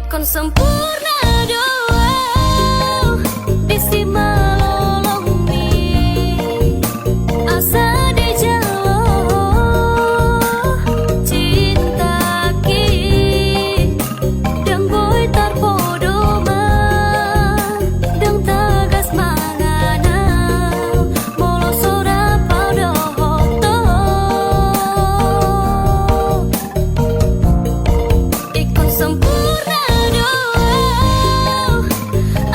Ikon sempurna doa bisi malolong mi asa di jalo cinta ki dang boy tarpodo ma dang tagas mangana molo sora paudo hoto ikon sempurna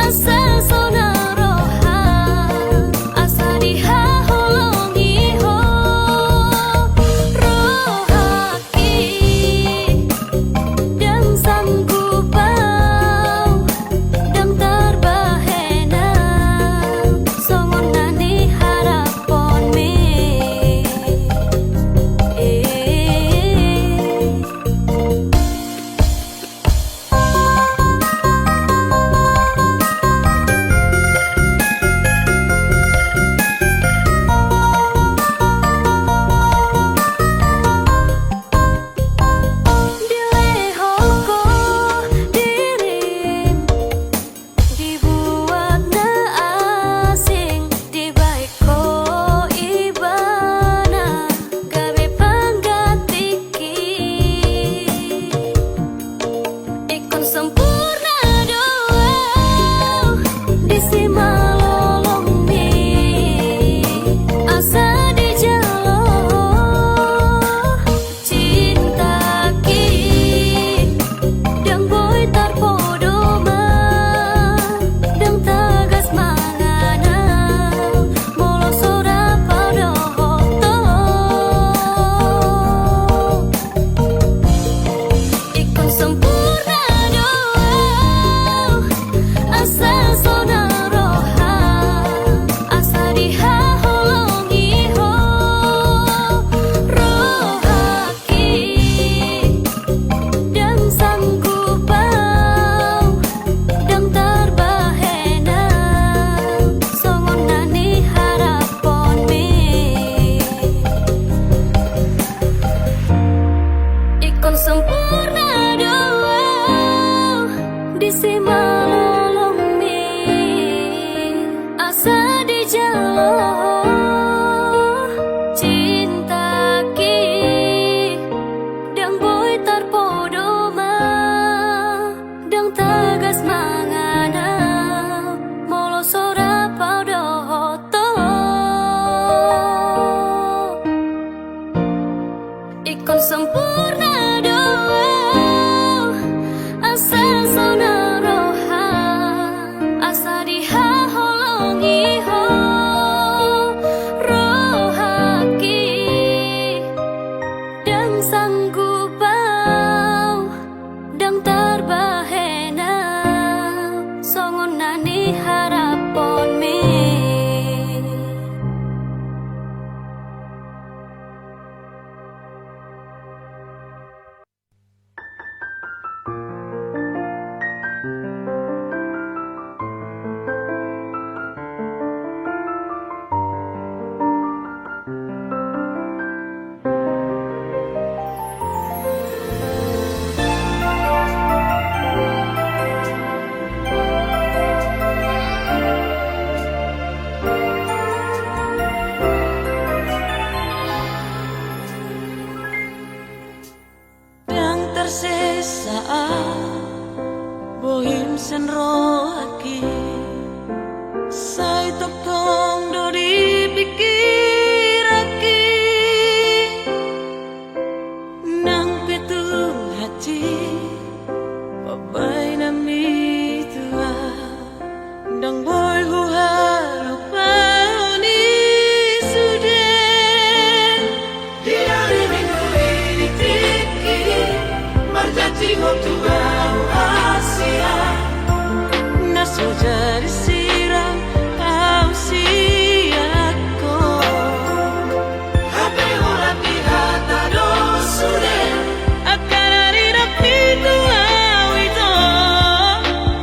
asa sona roha asa diha holongi ho rohaki dan sanggup pau dan terbahena songon nani harapon me sempurna doa bisi malolong mi asa di jalo cinta ki dang boy tarpodo ma dang tagas mangana molo sora paudo hoto ikon sempurna asa sona roha asa diha holongi ho rohaki dan sanggup pau dan terbahena songon nani harapon me ikon sempurna doa bisi malolong mi asa di jalo cinta ki dang boy tarpodo ma dang tagas mangana molo sora paudo hoto ikon sempurna doa asa sona roha asa diha holongi ho rohaki dan sanggup pau dan terbahena songon nani harapon me tersisa bohim sen rohaki sai tokong do dipikiraki nang pitu hati babai nami tua dang boy hu harupani sudah di hari minggu ini tiki marjati hotuau Asia naso jadi siram kau siako hape orang hata dosure akan hari rapi tuau itu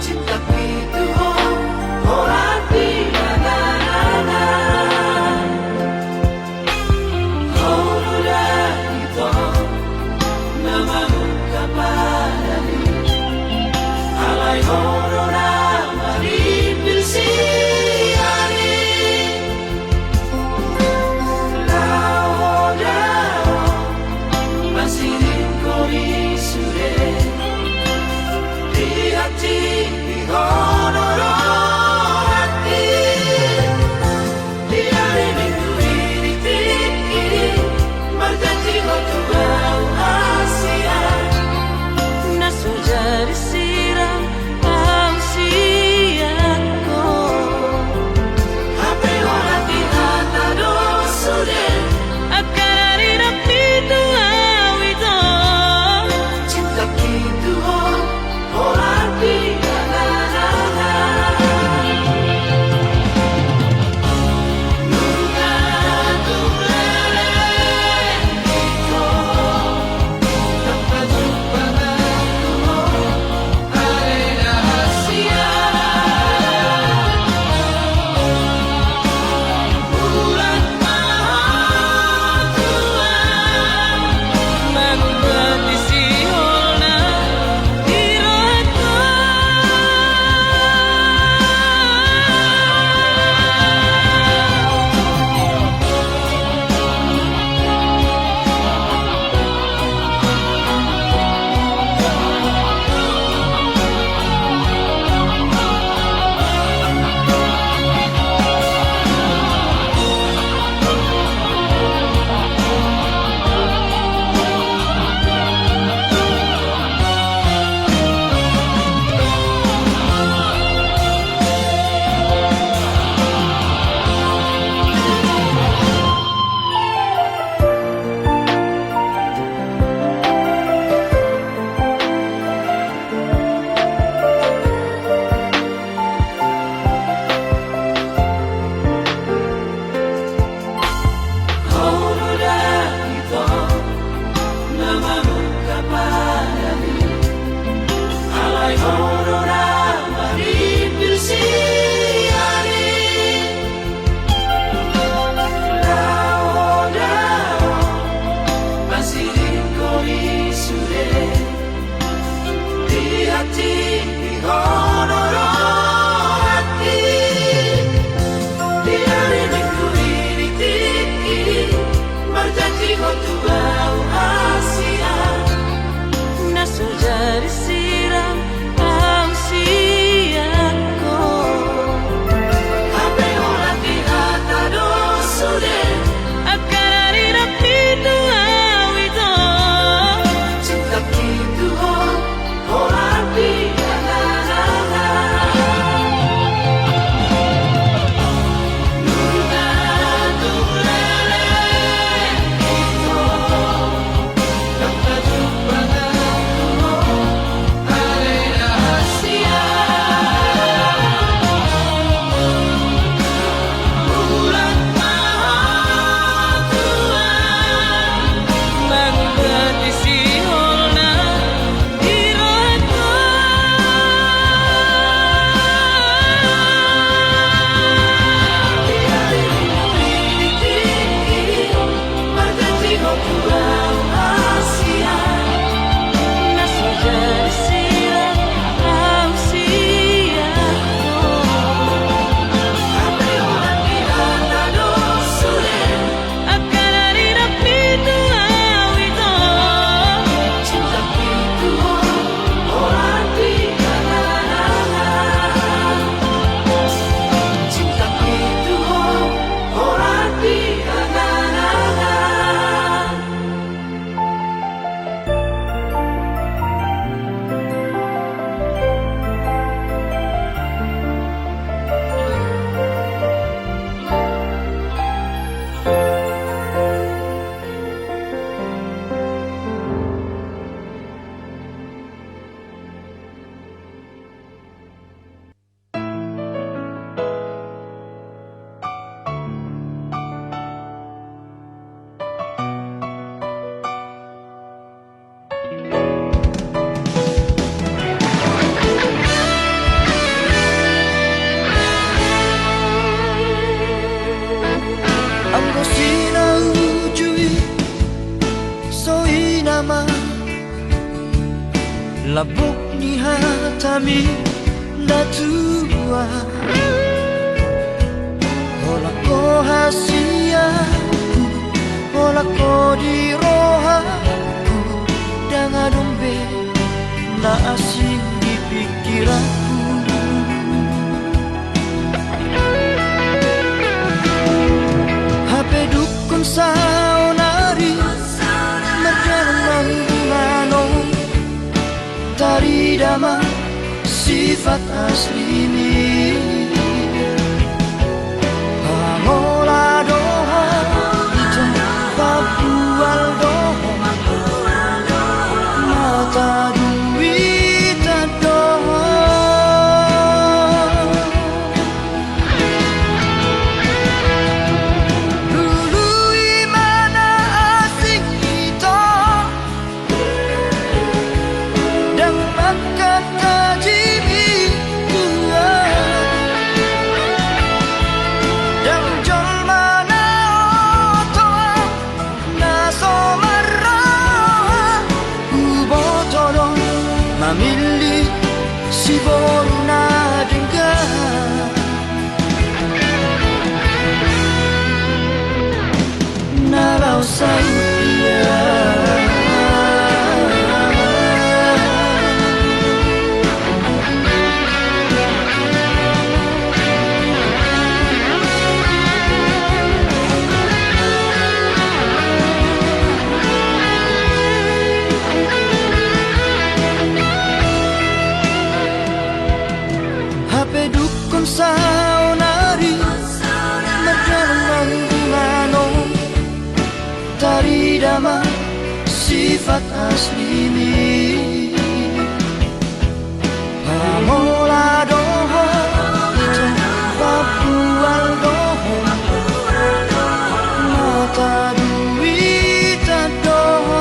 cinta itu orang tiada udah itu nama muka padani hati di honoro hati Tiare neguri di tiki Berjanji hotu au Asia Naso jari siram au siako Habe ola di hata dosude Akarari rapitu au ito Cinta kitu ho Horati anana Nuna tulele ito Kata jumpa nato Ale rahasia Bulan maha Tuhan Mengerti si holna Hiroto Tiada rindu Berjanji hotu au Asia Naso jari siram au siako Habe orang di hata dosure Akarari rapitu au ito Cinta kitu orang di anana Cinta kitu orang di anana Ang sinaujuy Soy nama Labok ni hatami Natua Hola ko hasiaku Hola ko di rohaku Dengan dombe Na asing di pikiranku Hape dukun saunari Merjanang ngano Tari dama Sifat asli ini Hangola doha Ito papual doha Mata duita doha Mamili si borna dengar Nalau saya Hape dukun saunari Merjanang ngano Tari dama Sifat asli ini Pamola doha Ito papual doha Mata duita doha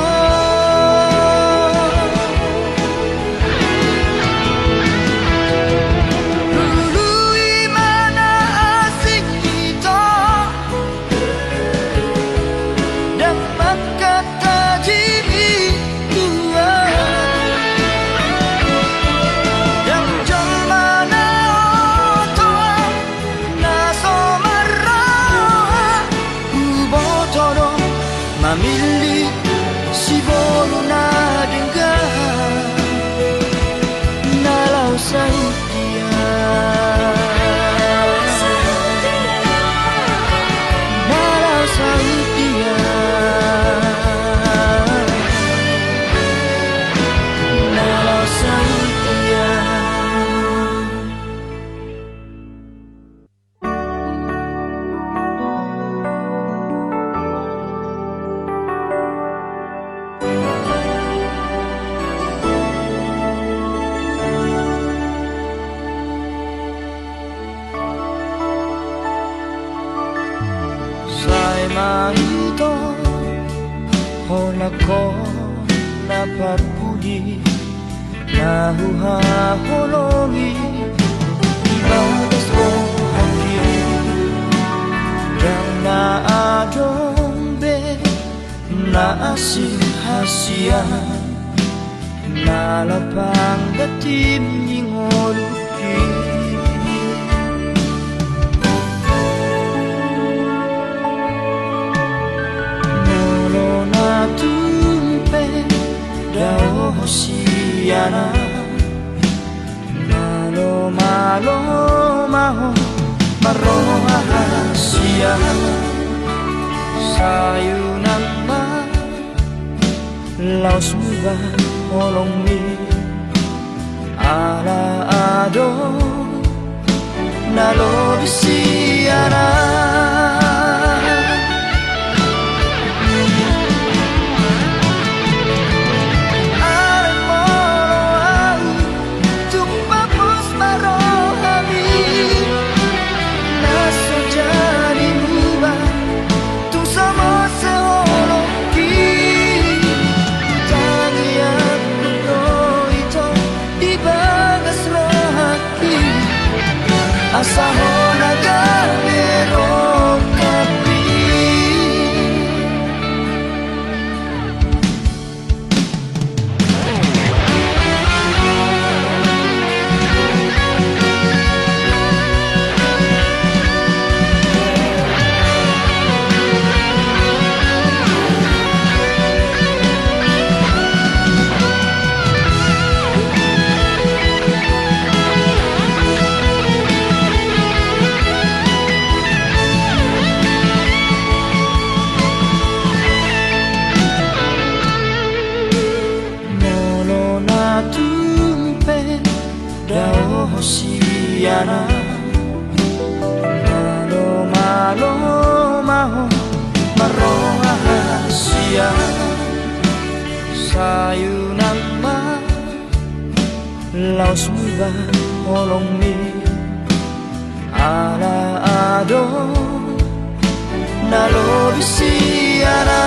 Kata jiwi tua to hola ko napagpudi nahuhaholongi ibagas ko hakim yang naadombe naasin hasian nalapang datim ningoluki Nolo na tumpe dao hosiana Malo malo maho maroha hasia Sayunan ma Laos muba olong mi ala ado nalo bisiana ale moro au tumpapos marohami naso jadi muba tung sama seoloki Asahona gabero kapi Hosiana Malo malo maho maroha hasia Sayunan ma Laos muba olong mi Ala ado Nalo bisiana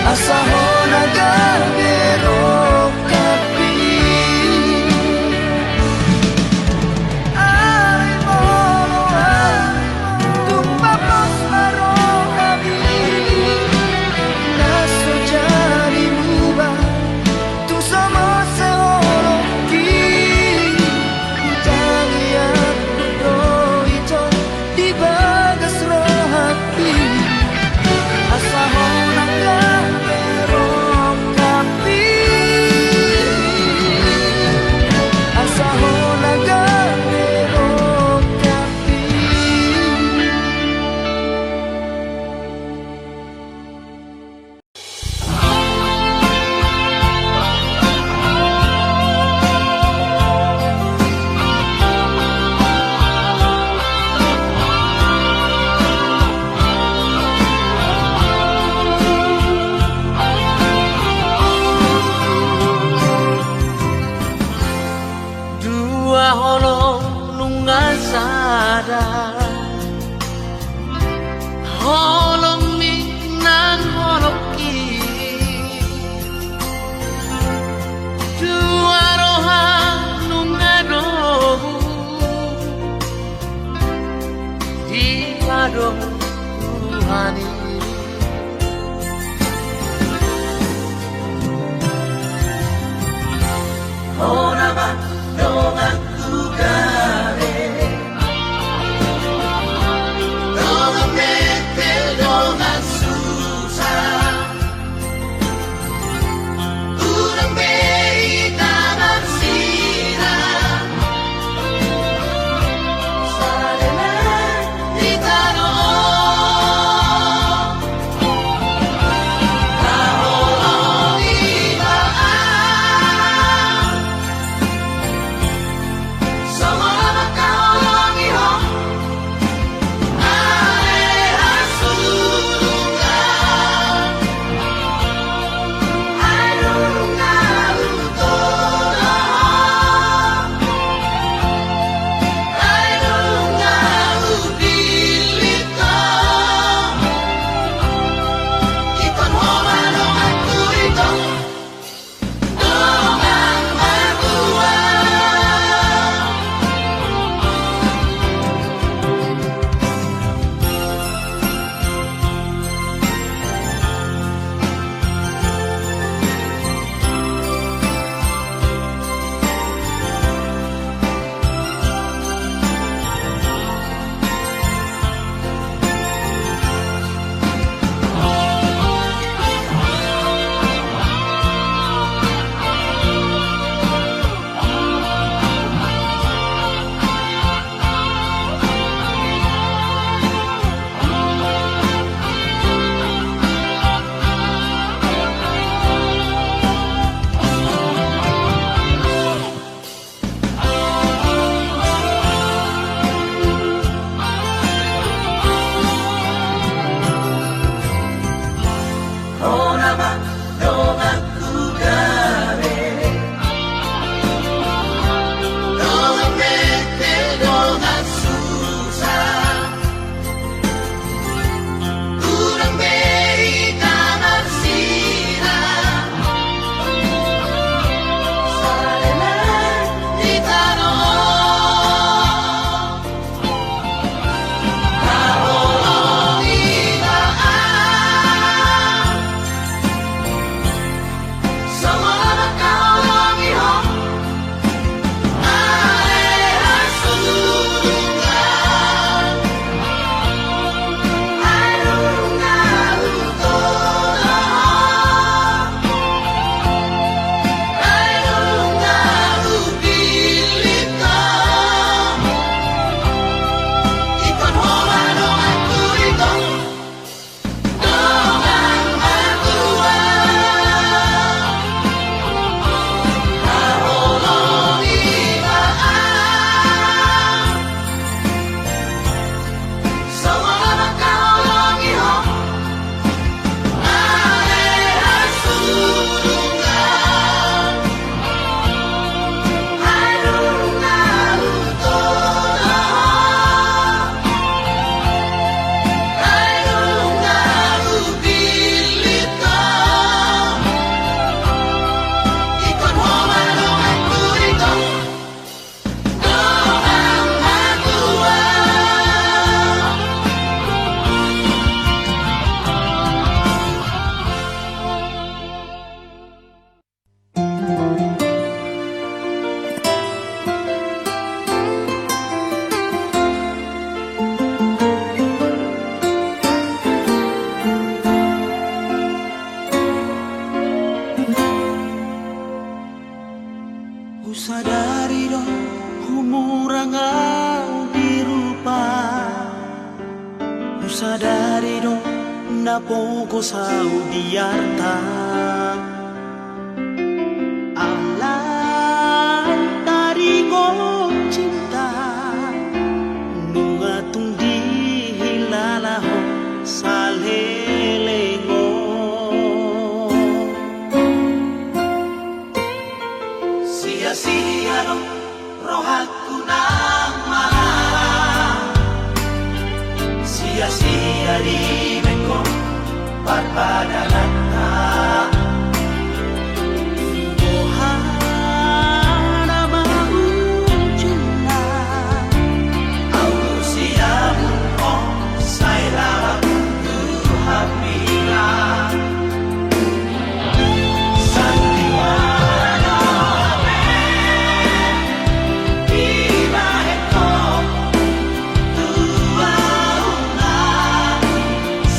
Asahona gabero kapi Ay molo tumpapos marohami Naso jadi muba tung sama seoloki Tangi aku itu di bagas rohati Asahona gabero kapi Asahona gabero kapi Dua holong lunga sadar Holong minan holong ki Dua roha lunga dohu Di padong Tuhani Horaman dongan kugare Dongan metel dongan susah Urang bei tangan sirah Salena di tanah poco saudiarta alan tarigo cinta nunga tundi hilalaho salhelengo sia-sia rohatku nang marah sia-sia di bengkok barbadanata mohana maujuna au siamu oh sairara tuhamila sandiwara tiba eko tuauna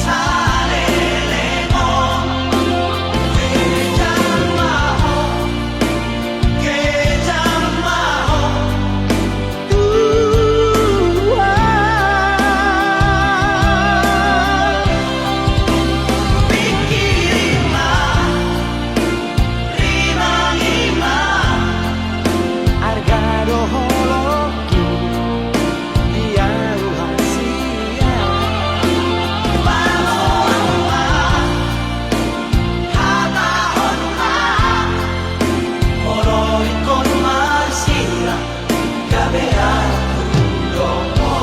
salelemo kejamaho tua pikirinlah rima-rima argado holoku diaru hasia baloa hata honma oroi con masira gabear tulomo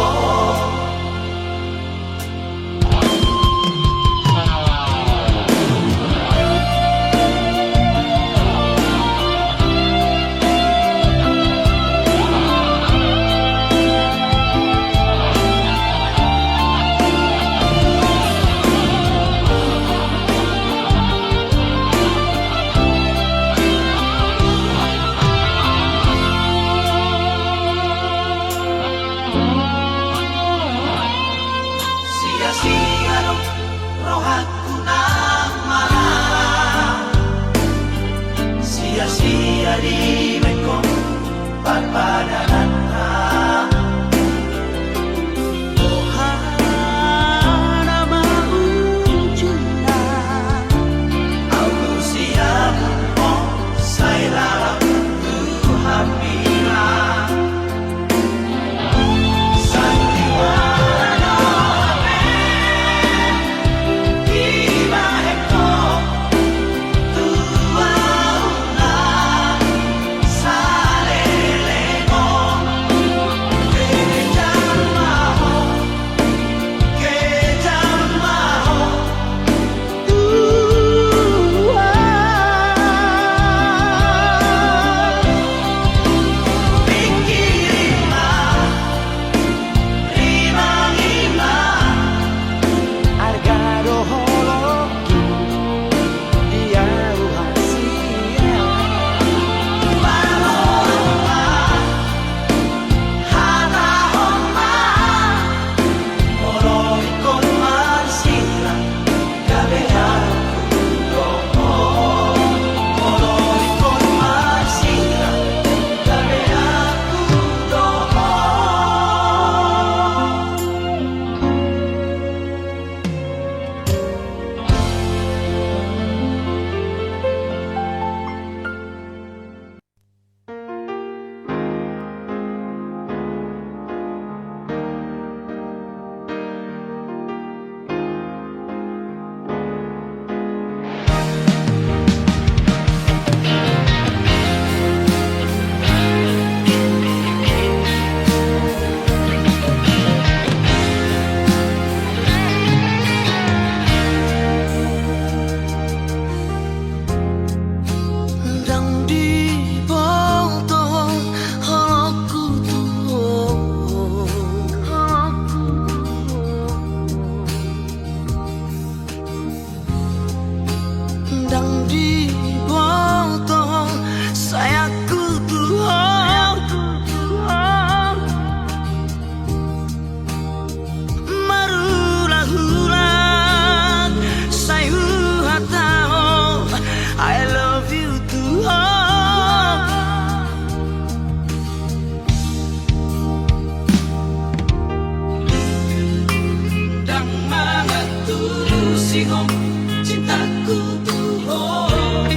sia-sia rohatku nang marah sia-sia di bengkok barbadanata mohana maujuna au siamu oh sairara tuhamila sandiwara tiba eko tuauna salelemo singong cintaku Tuhan.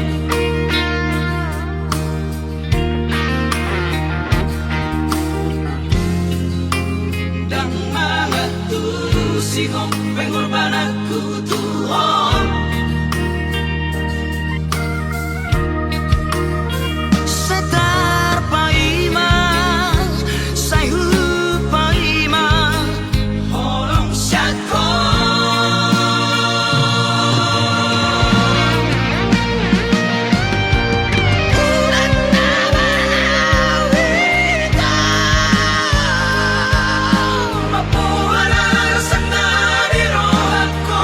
Dan mga singong pengorbananku Tuhan. Setar paima, sayu paima, holong syako. Ulat nama wita, mapuana sana di rohku.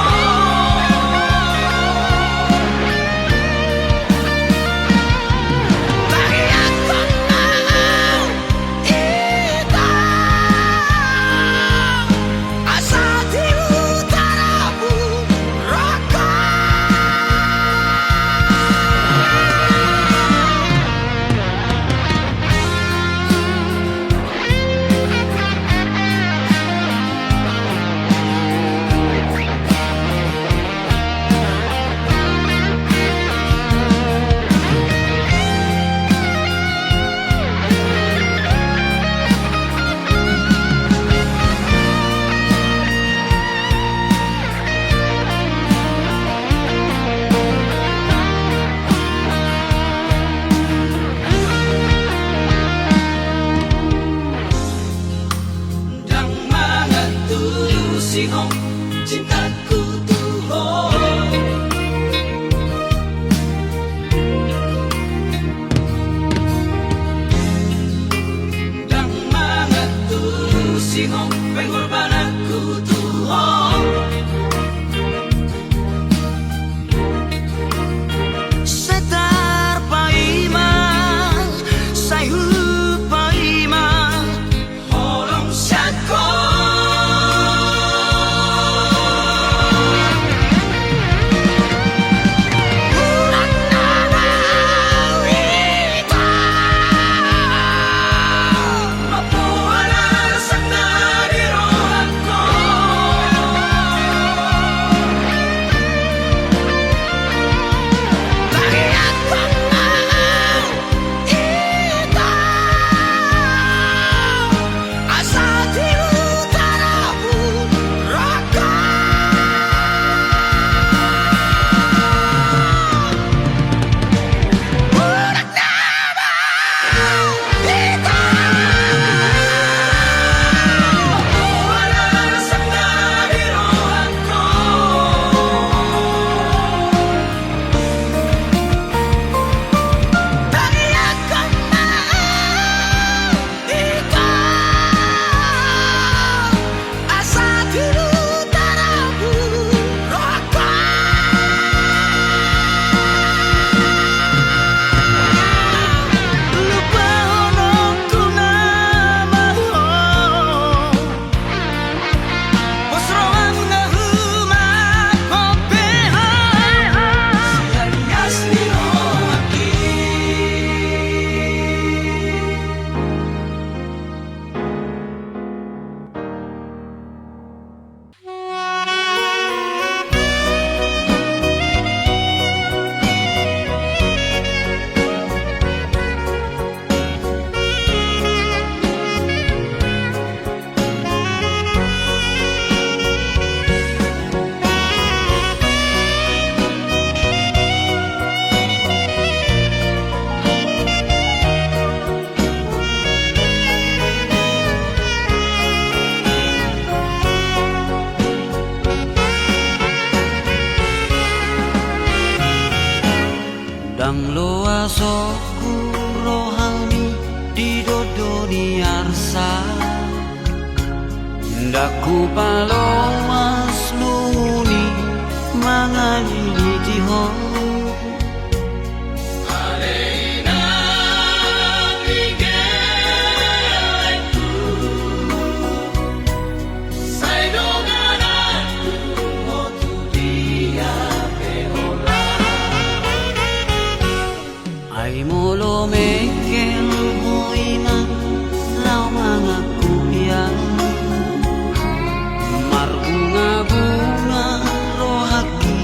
Bagi aku mau ita, asa di utaraku raka. Dan mga singong cintaku Tuhan. Dan mga singong pengorbananku Tuhan. Setar paima, sayu paima, holong syako. Ulat nama wita, mapuana sana di rohku. Bagi aku mau ita, asa di utaraku raka. Ulat nama wita, mapuana sana di rohku. Bagi aku mau ita, asa di utaraku raka. Lupa honokku nama ho, posroan ngahuma kopeha, siari asli rohaki. Dang loasoku rohani di dodoni arsa, ndaku palomas luni mangani tiho. Aleina migeleku, saidongananku motu dia pehola. Ay molo mekel hoiman lau mga kuya, marbunga-bunga rohaki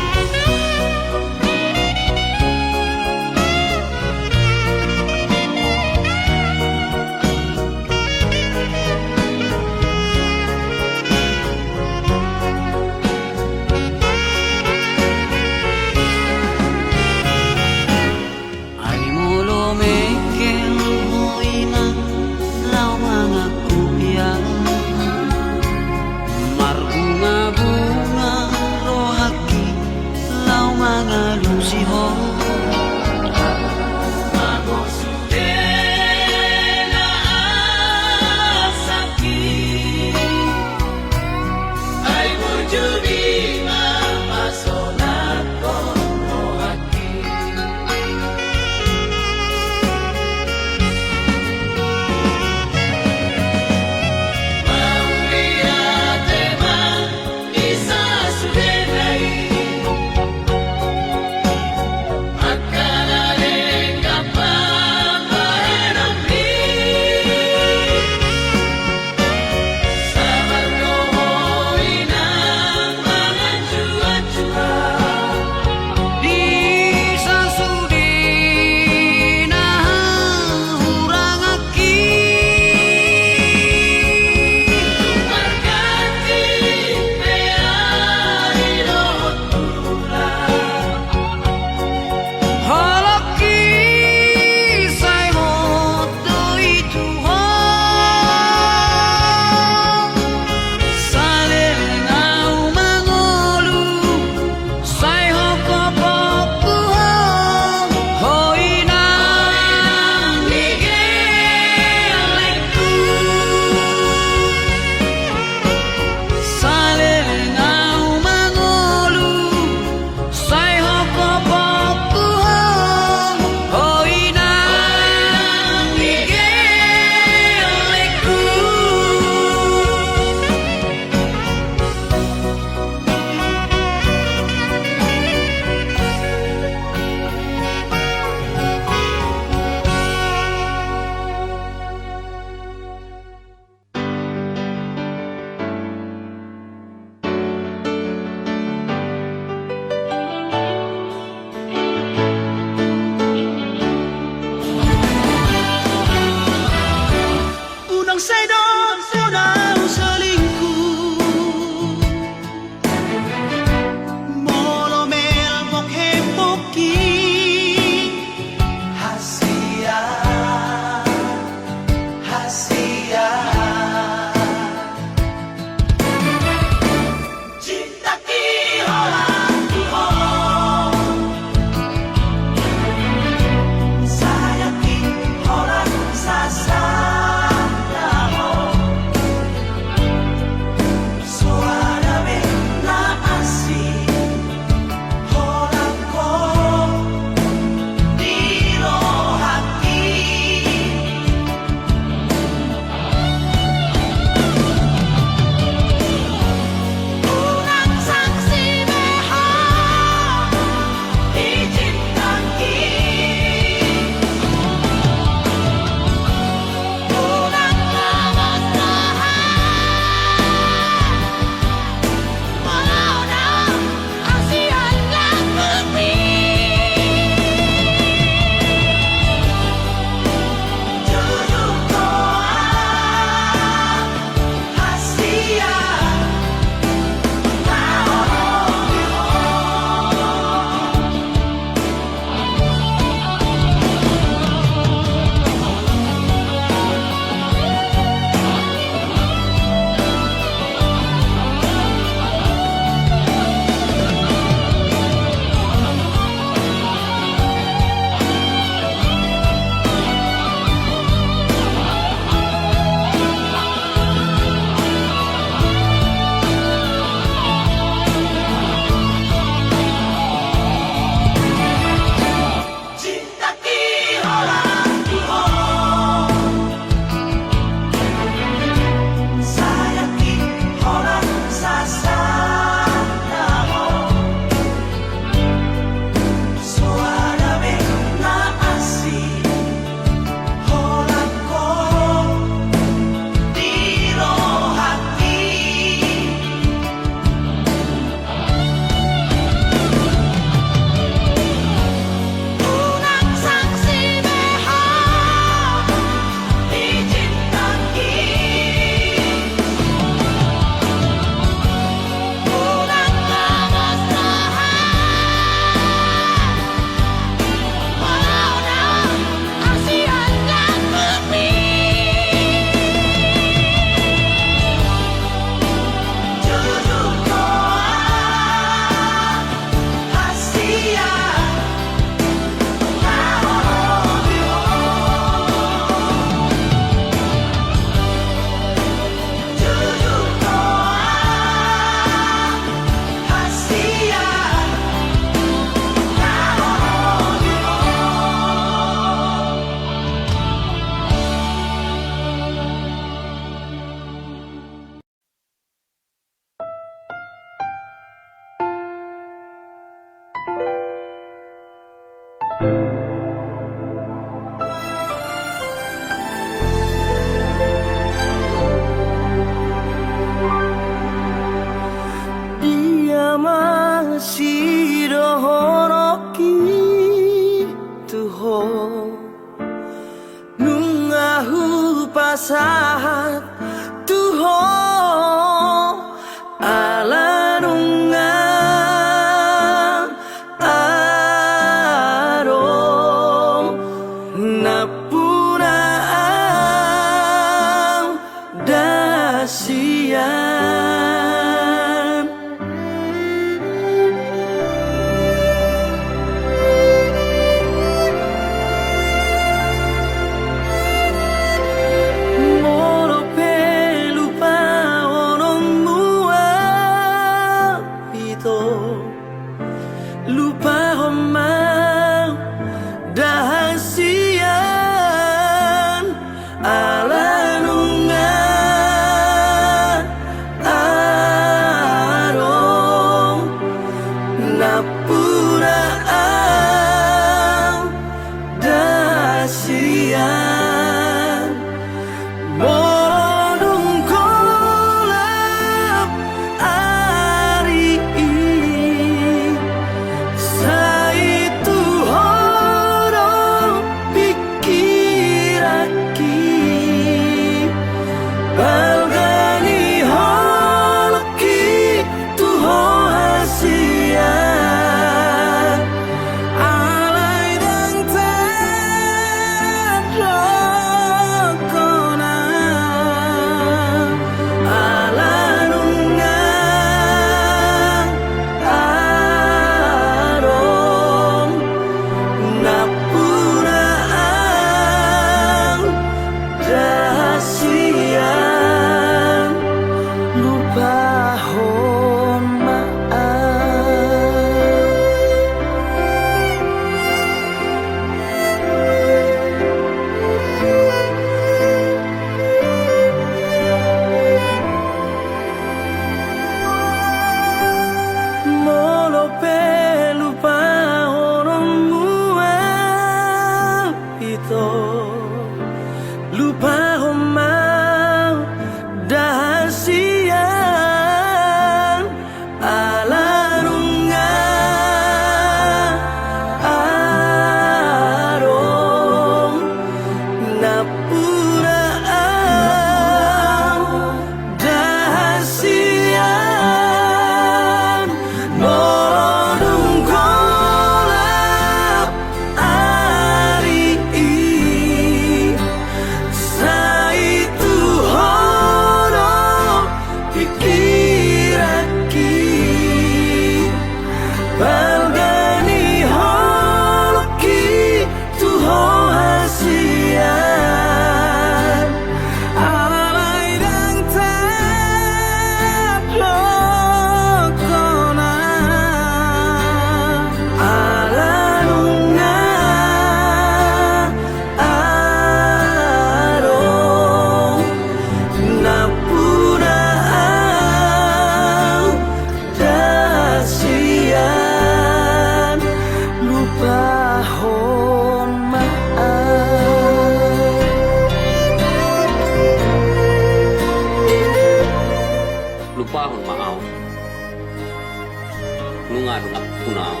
ngadungap punau.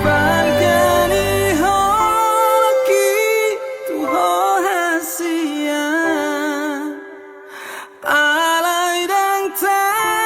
Pagani hoki tu ho hasia alai dang terjokona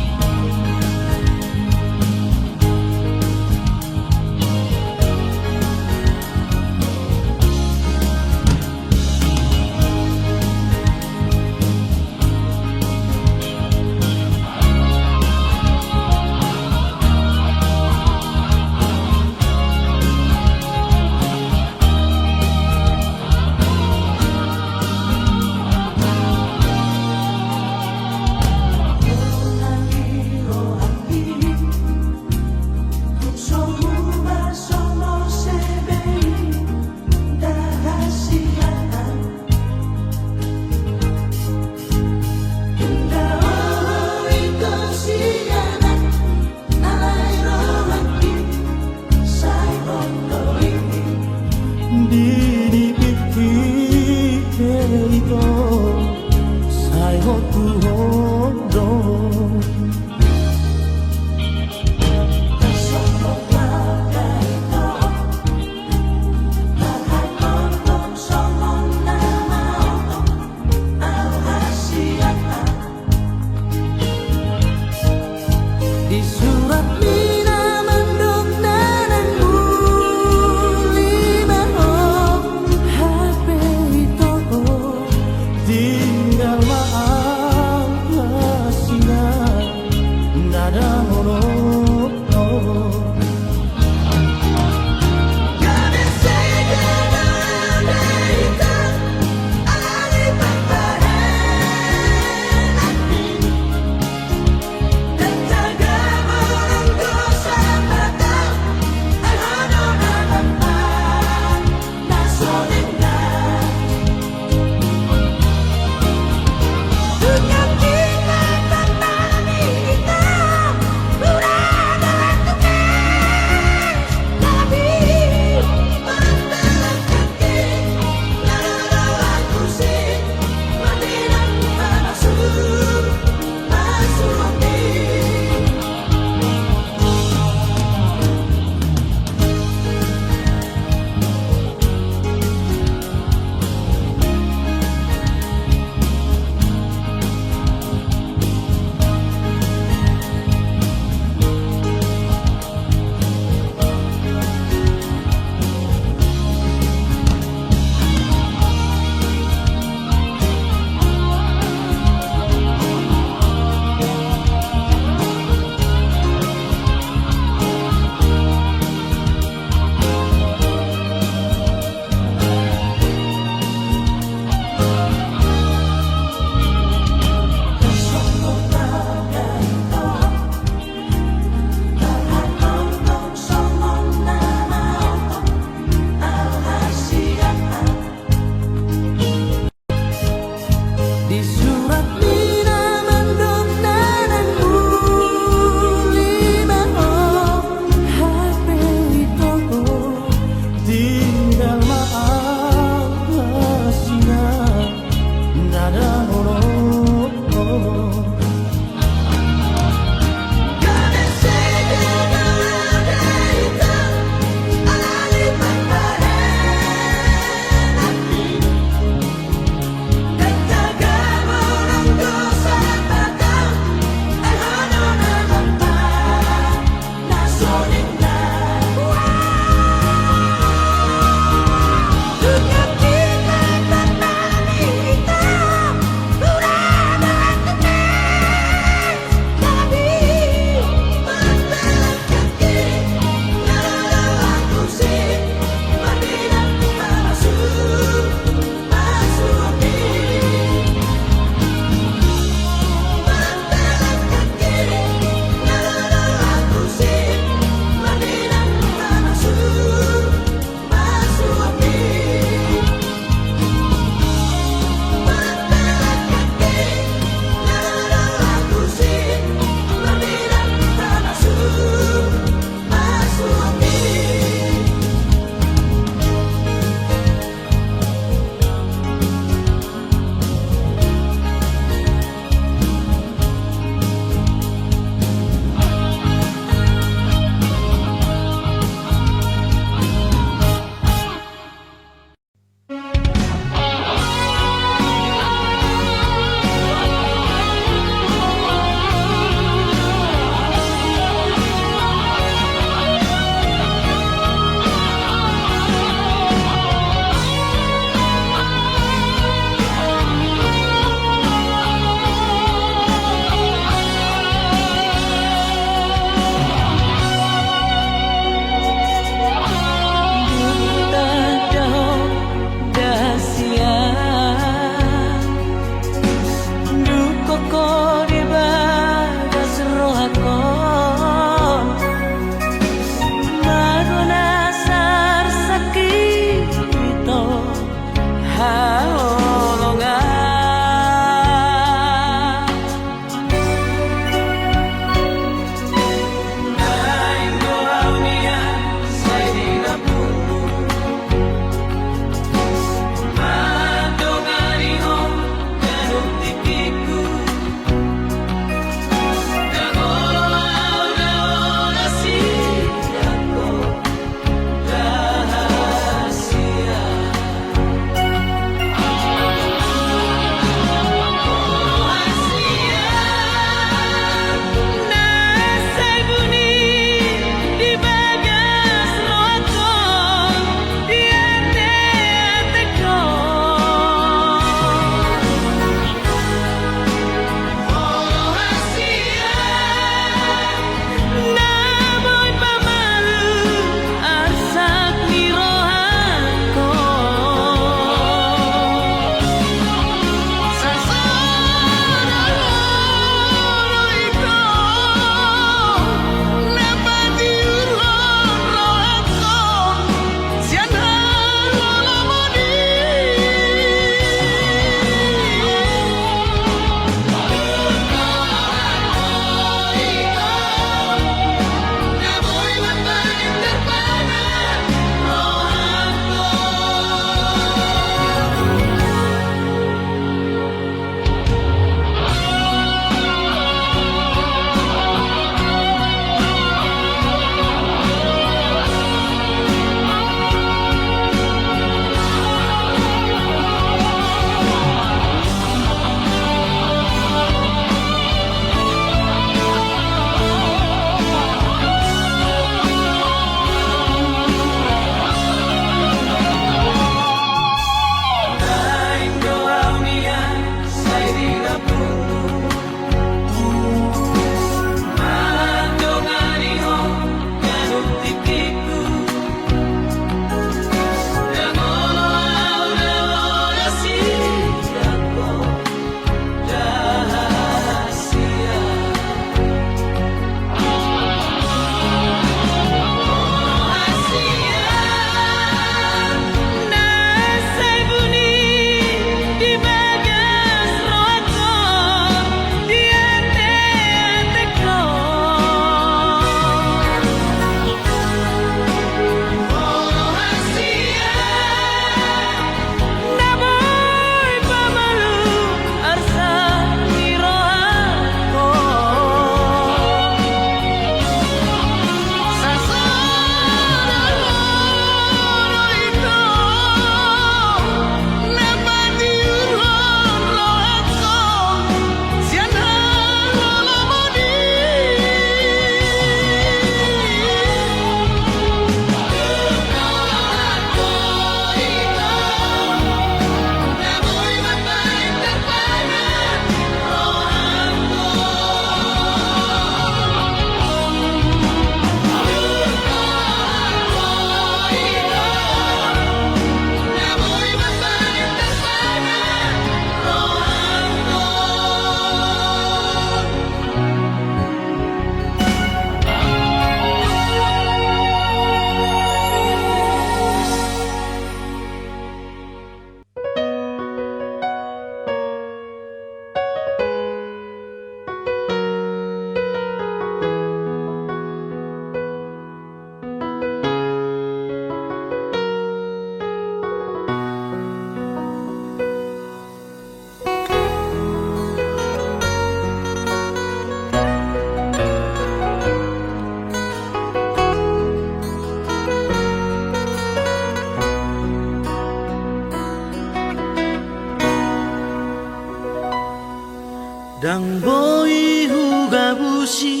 Dan boy huga bushi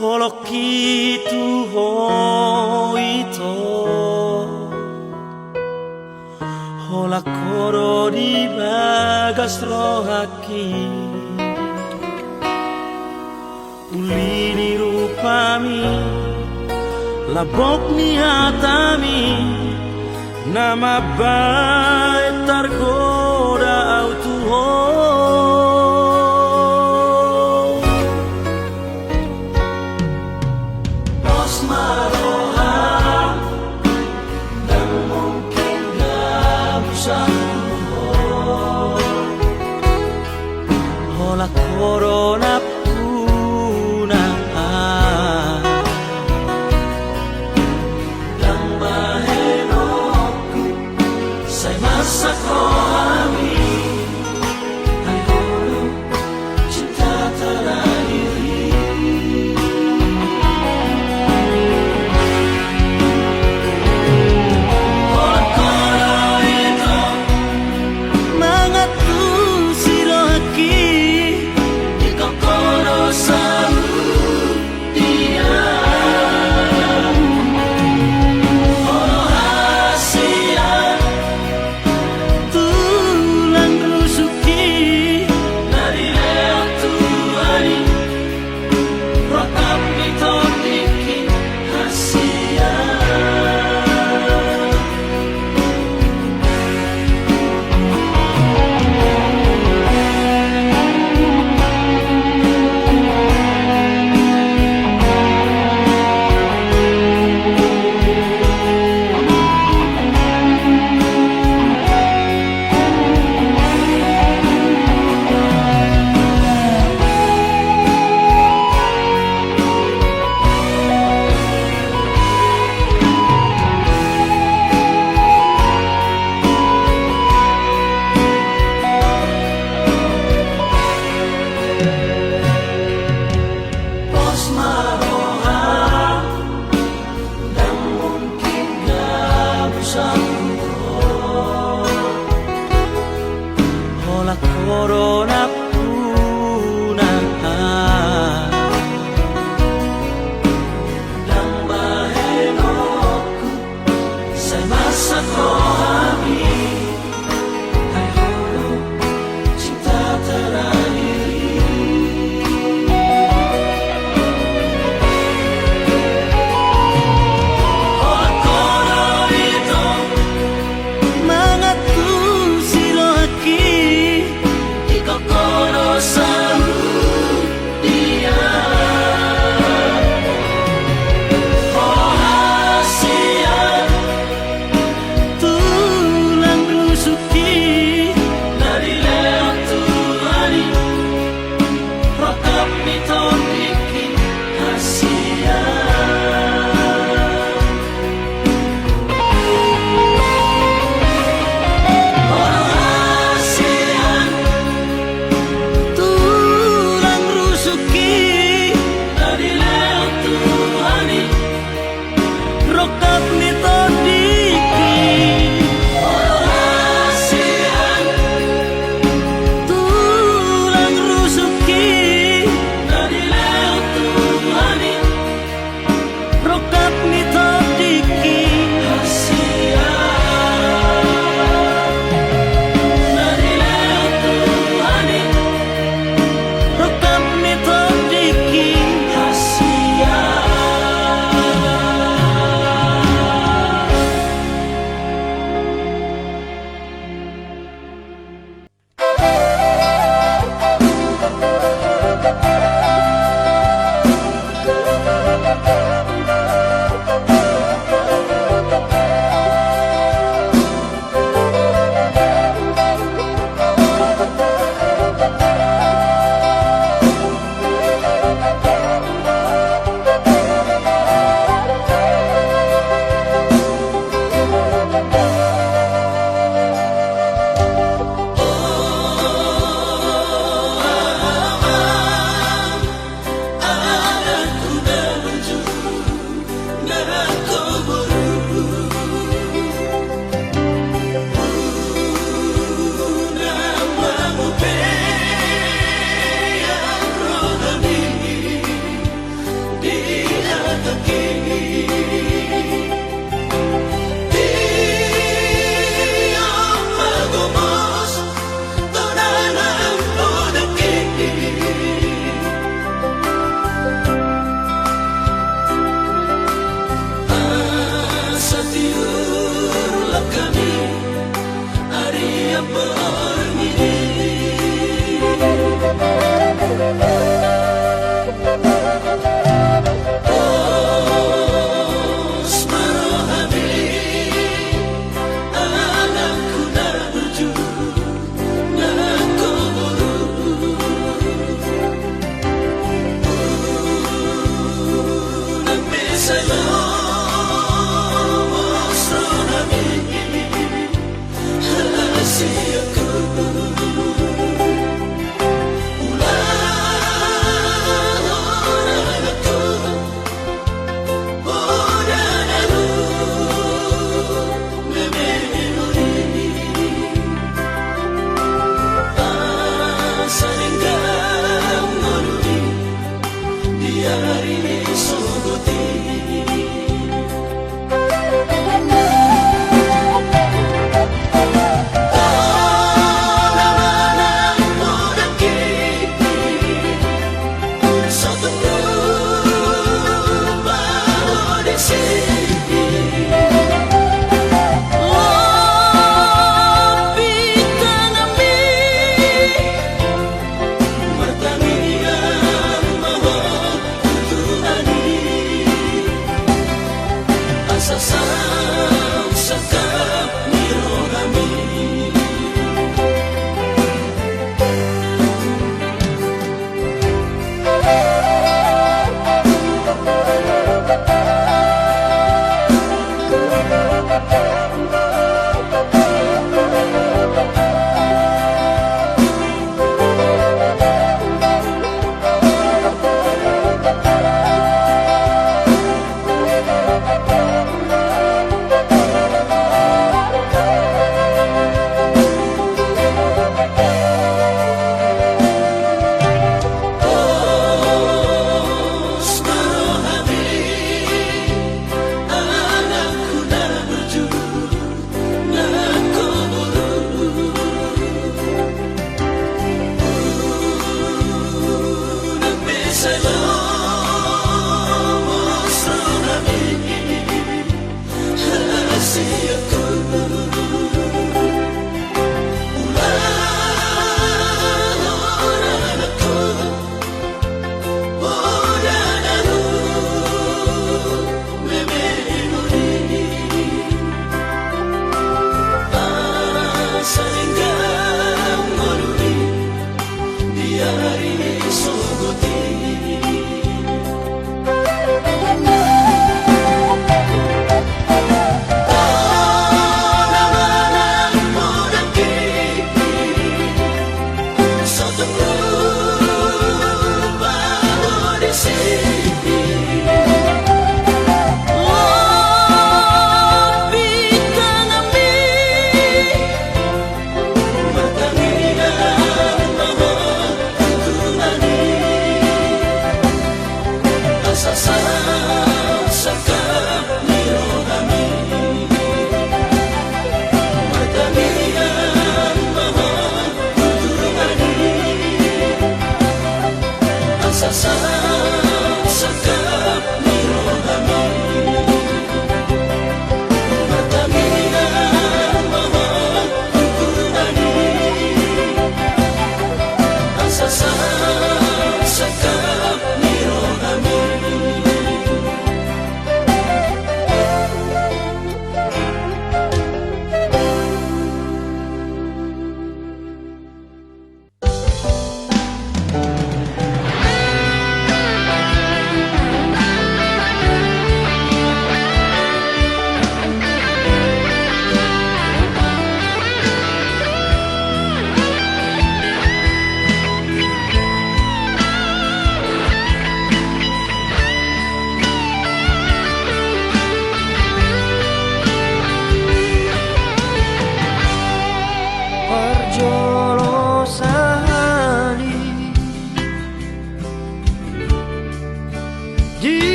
holoki tu hoito hola koro di bagas rohaki ulini rupami labok ni hatami nama baik tergoda autuho Bos maroha dan mungkin gak bisa hola corona puna dan bahenoku saya masak rohani Ayono cinta terakhiri hola koro itu mangatu sirohaki di kokoro saru dia Oro hasia tu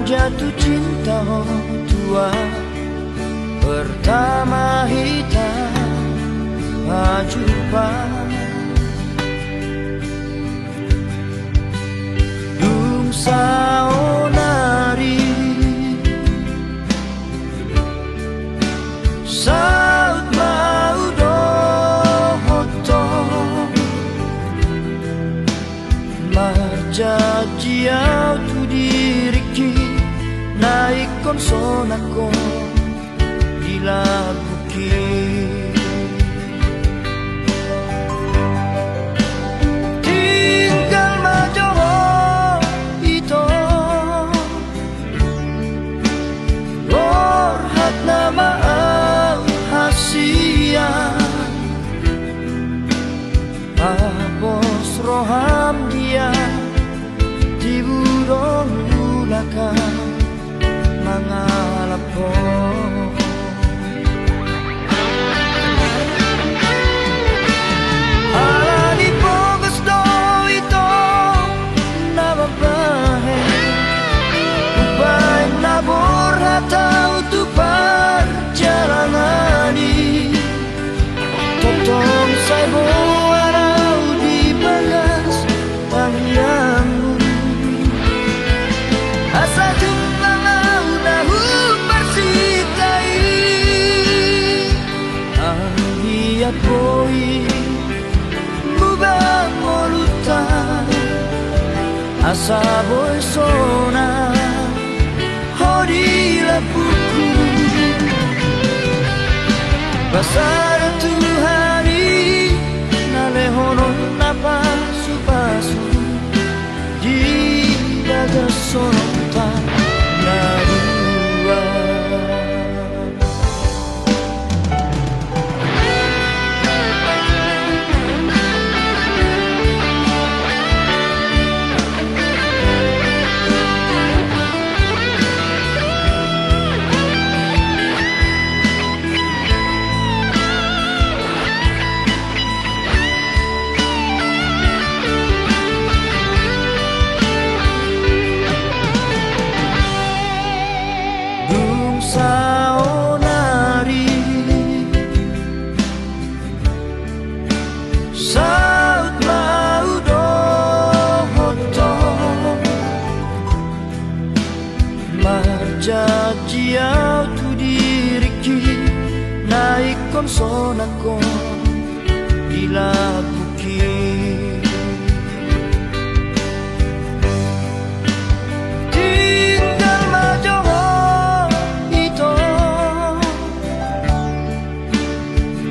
Jatuh cinta tua pertama hitam jumpa dung saonari saut mau dohoto majajiau tu diriki naik konson aku dilabuki tinggal majoho itu lorhat nama hasia abos roham dia tiburong ulaka mangalap ko ala di pogos do ito na babae upay nabor hatau tu perjalanani totong saibo araw di bagas tangyamu asa jumpa poi mubang molutan asa boy sona hodi lapuku pasar tu hari nalehonon napa supasu di daga sonota narua Iau tu diriki naik kon sonakon ilabuki tinggal majongo ito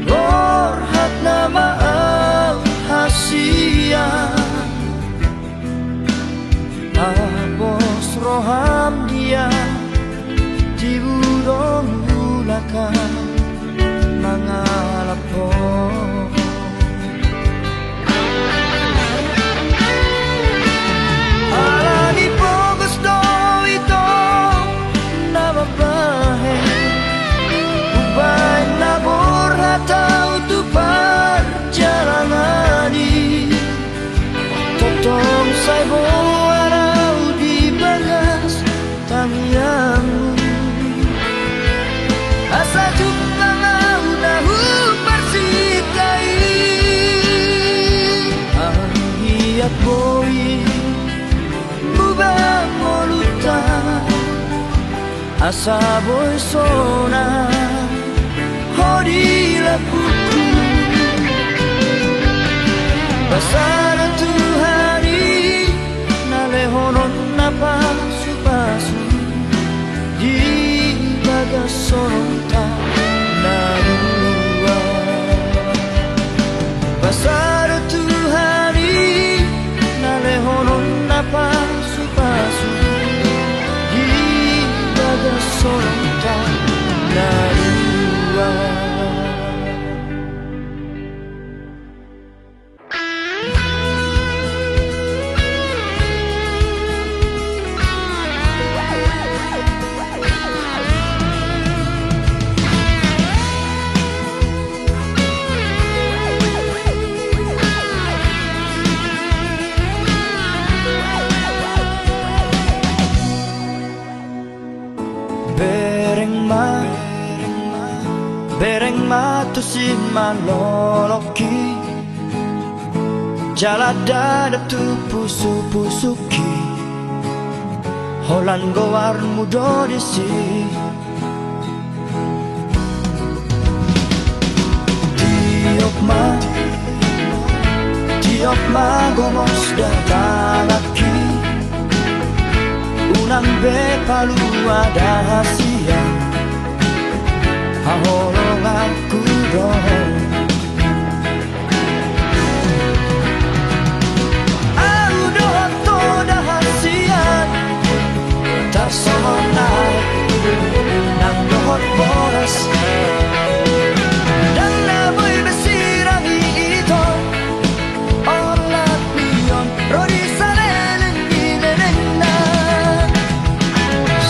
orhat nama al hasia abos roham dia di budong bulakan mangalap ko alani po gusto ito na babae ubay na burhat au tupar jalangani totong saibo araw di bagas tangyang asa jumpa ngau nahu persikai ang hiat boy bubang moluta asa boy sona hodi lapuku pasar tuhari nalehonon napa supasu di bagas sonta narua pasar tuhari nalehonon napa supasu di bagas sonta narua. Bereng ma tu si maloloki jala dadap tu pusu-pusuki holan gowar mudo disi tiok ma gomos datalaki unang be palu ada hasia hahorong aku dong aku dohot toda hasian tarsonai nang dohot boras dan naboy besirangi ito olat mion rodi salelen inenena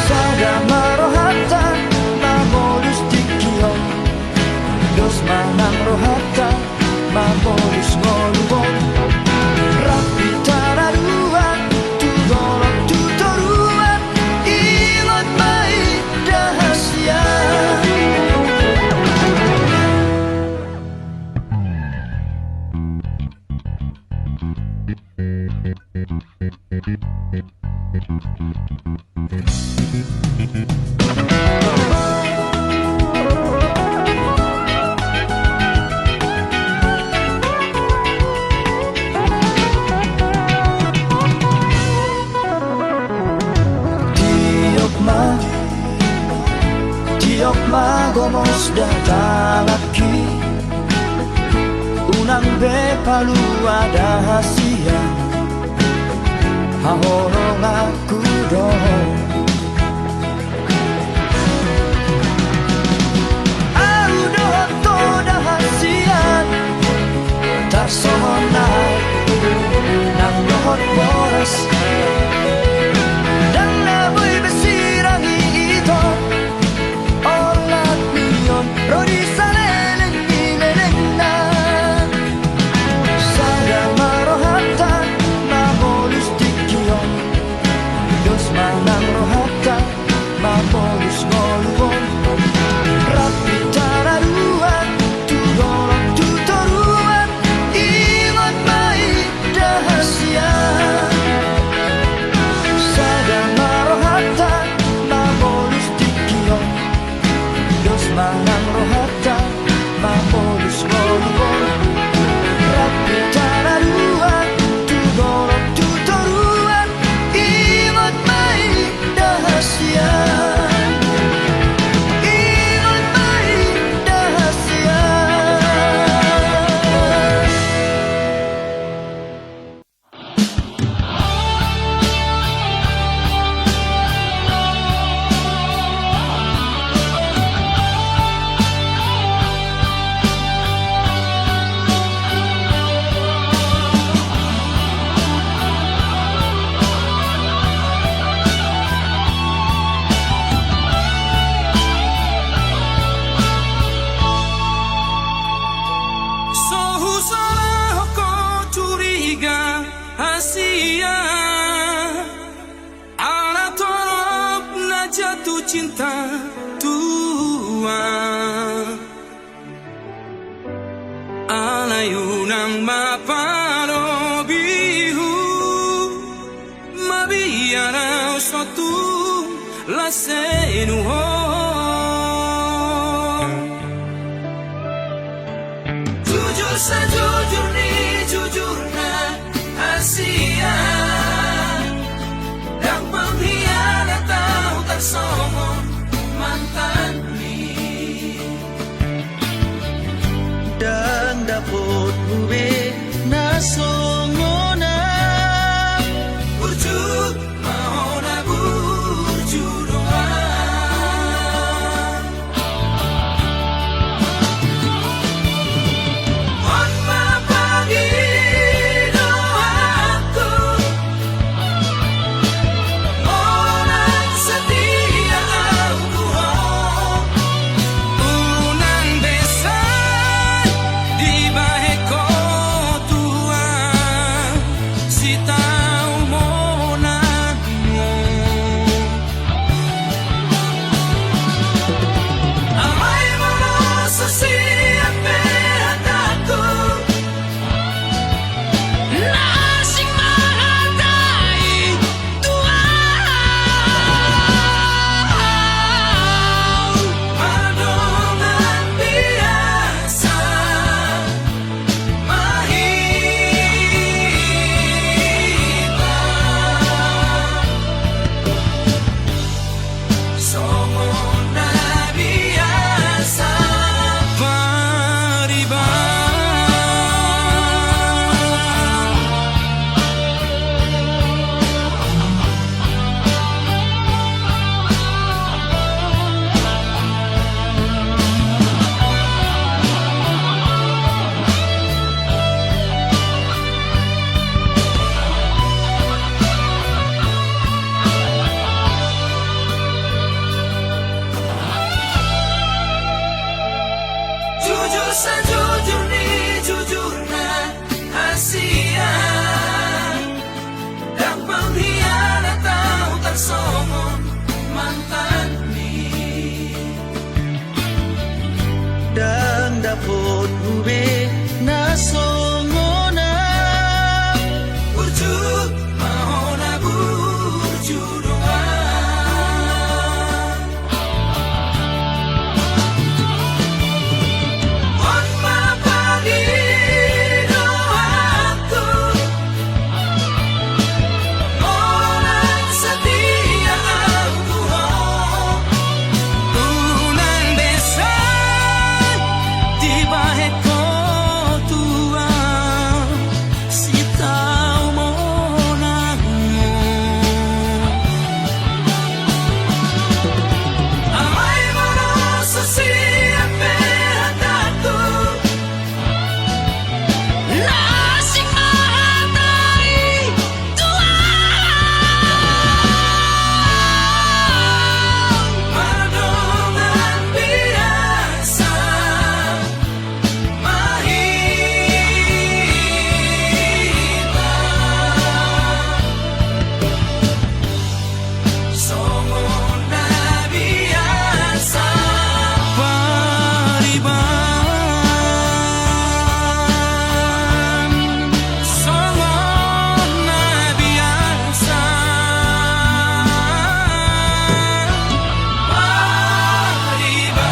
sada marohata mamolus dikion dos manang rohata mamolus ngolubon rapi tararuan tudolok tutoruan ingot mai dahasia tiok ma gomos datalaki unang be palu ada hasia hahorong aku dong aku dohot toda hasian tarsonai nang dohot boras dan naboy besirangi ito olat mion rodi salelen inenena sada marohata mamolus dikion dos manang rohata senuho jujur sejujur ni jujurna Asia dan pengkhianat tahu tersomong mantan ni Dan dapat ube nasongona burju mau na burju doang on mapagi doaku orang setia aku unang besan di baheko tua si tahu mona amai maloso siapa hataku nasing menghargai Tuhan madongan biasa mahiba somona biasa pariba jujur sejujur ni jujurna Asia dan pengkhianat tahu tersomong mantan ni Dan dapat ube nasongona burju mau na burju doang on mapagi doaku orang setia aku unang besan di baheko tua si tahu monangmu amai maloso siapa hataku nasing menghargai Tuhan madongan biasa mahiba somona biasa pariba somona biasa pariba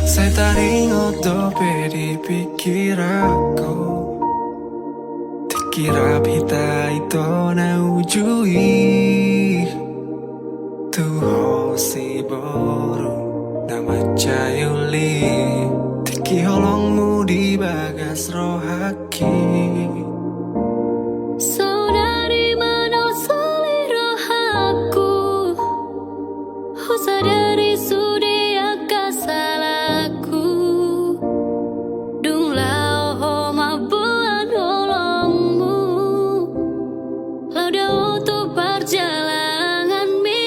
Saya taring dope di pikir aku Tikira pita ito na ujui Tuho si boru na macayuli Tiki holongmu di bagas rohaki Saudari mana selera aku Oh sadari sudia kasalaku Dung lao ho mabuan holongmu Lauda untuk perjalanan mi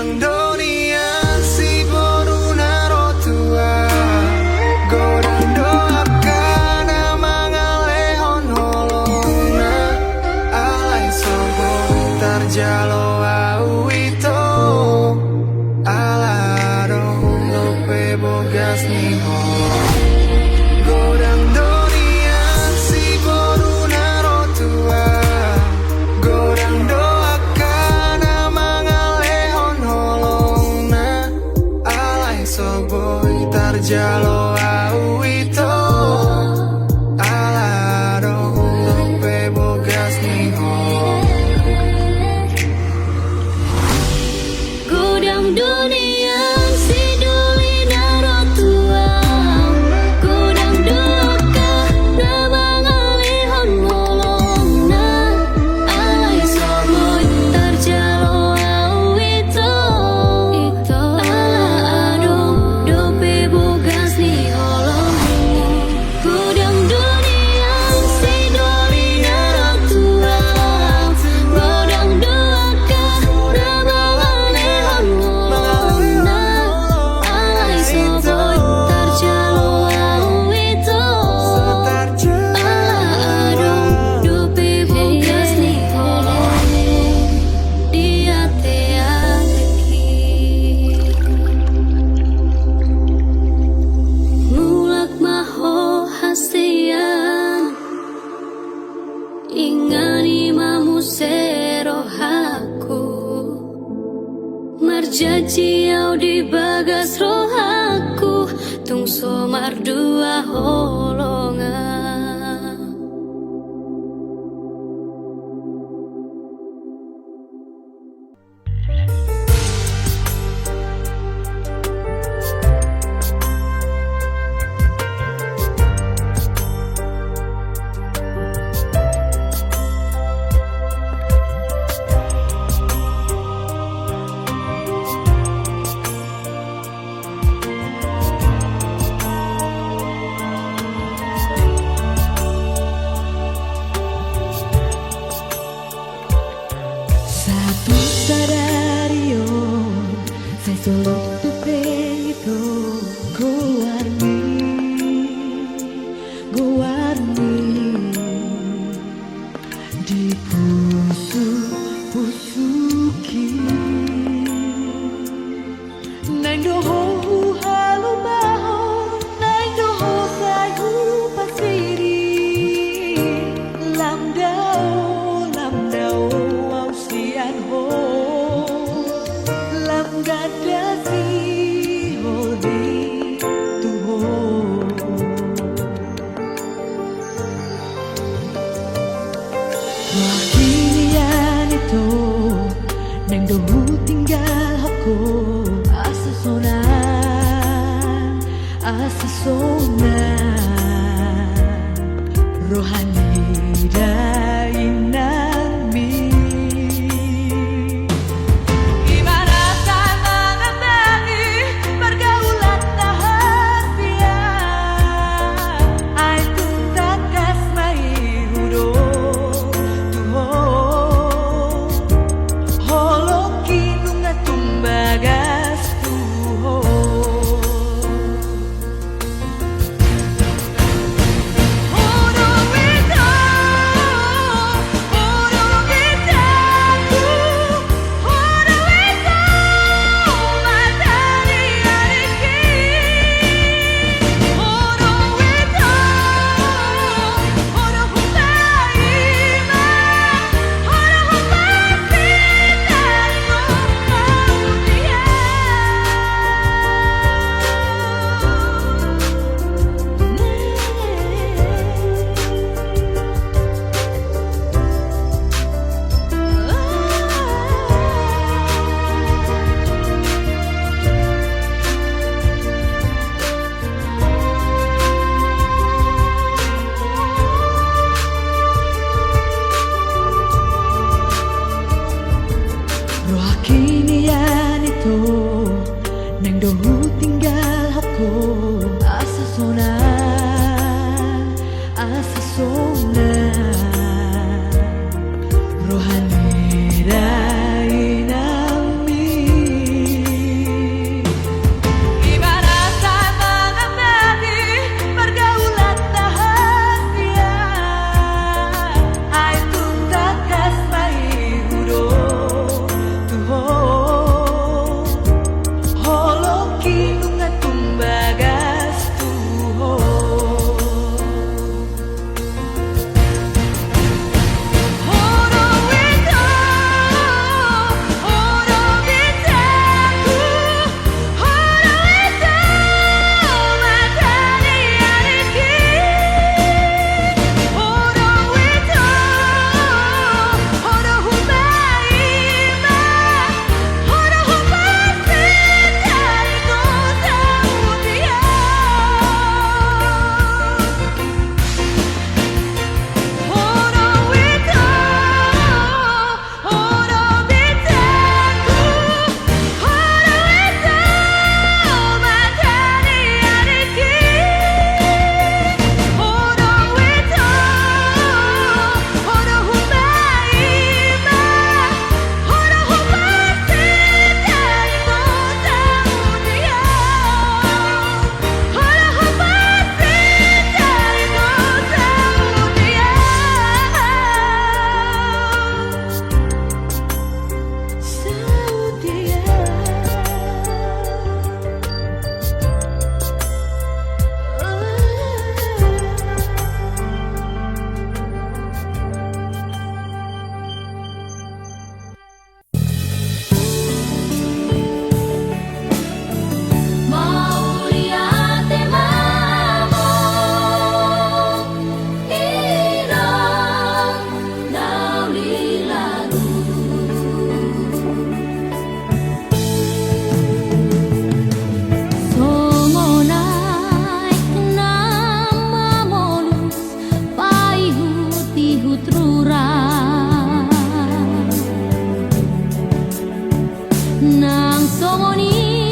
Godang dunia si boruna rotua, godang doakan amang alehon holona, alai sobo tarjalo au itu, alarong lope bogas ni holong. Godang dunia si boruna rotua, godang doakan amang alehon holongna, alai soboy tarjalo au itu, alarong lope bogas ni holong. Godang dunia si duli narotua, godang doaka namang alihon molongna, alai soboy tarjalo au itu, ala adong dope bogas ni holong. Godang dunia si duli narotua, godang doaka namang alihon molongna, alai soboy tarjalo au itu, ala adong dope bogas ni holong. Dia teateki mulak maho hasian, ingani mamu serohaku, marjaji au di bagas rohaku, tung somar dua holongan. Satu sadario, sai solo tu peito, guarni di pusuki, nang doho halu baho, nang doho sai hu pasiri, lamdao au sian ho, lam gada si ho di tu ho. Wakilian itu nang dohu tinggal aku, asa sona rohani dainami. Gimana tak mengenali pergaulan rahasia, ai tuntas kasmai hudo tuho, holoki nunga tumbagas tuho. Hudo itu 共に